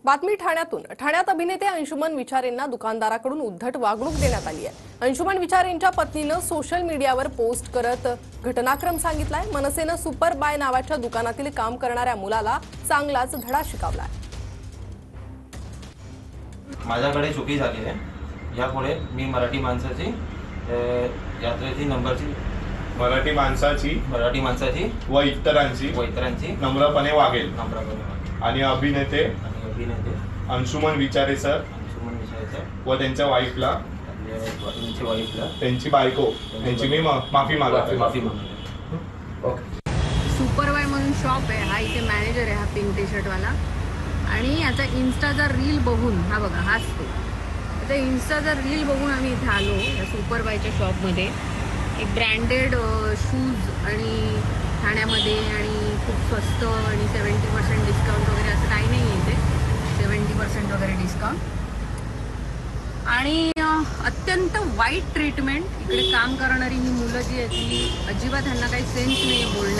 बातमी ठाण्यातून। ठाण्यात अभिनेते अंशुमन विचारेंना दुकानदाराकडून उद्धट वागणूक देण्यात आली आहे। अंशुमन विचारेंच्या पत्नीनं सोशल मीडियावर पोस्ट करत घटनाक्रम सांगितलाय। मनसेनं सुपर बाय नावाच्या दुकानातील काम करणाऱ्या मुलाला चांगलाच धडा शिकवलाय। माझ्याकडे चुकी झाली आहे। यापुढे मी मराठी माणसाची यात्रेची नंबरची मराठी माणसाची व इतरांची नम्रपणे वागेल आणि अभिनेते अंशुमन विचारे सर व त्यांच्या वाईफला त्यांची बायको यांची मी माफी मागतो। सुपर बाय म्हणून शॉप आहे, हा इथे मॅनेजर आहे, हा पिंक टी शर्टवाला। आणि याचा इन्स्टाचा रील बघून, हा बघा हाच तो, त्याचा इन्स्टाचा रील बघून आम्ही इथे आलो या सुपर बायच्या शॉपमध्ये। एक ब्रँडेड शूज आणि ठाण्यामध्ये आणि खूप स्वस्त आणि 70% डिस्काउंट वगैरे असं काही नाही आहे इथे, 70% वगैरे डिस्काउंट आणि अत्यंत वाईट ट्रीटमेंट। इकडे काम करणारी ही मुलं जी आहेत ती अजिबात त्यांना काही सेन्स नाही बोलण्यात।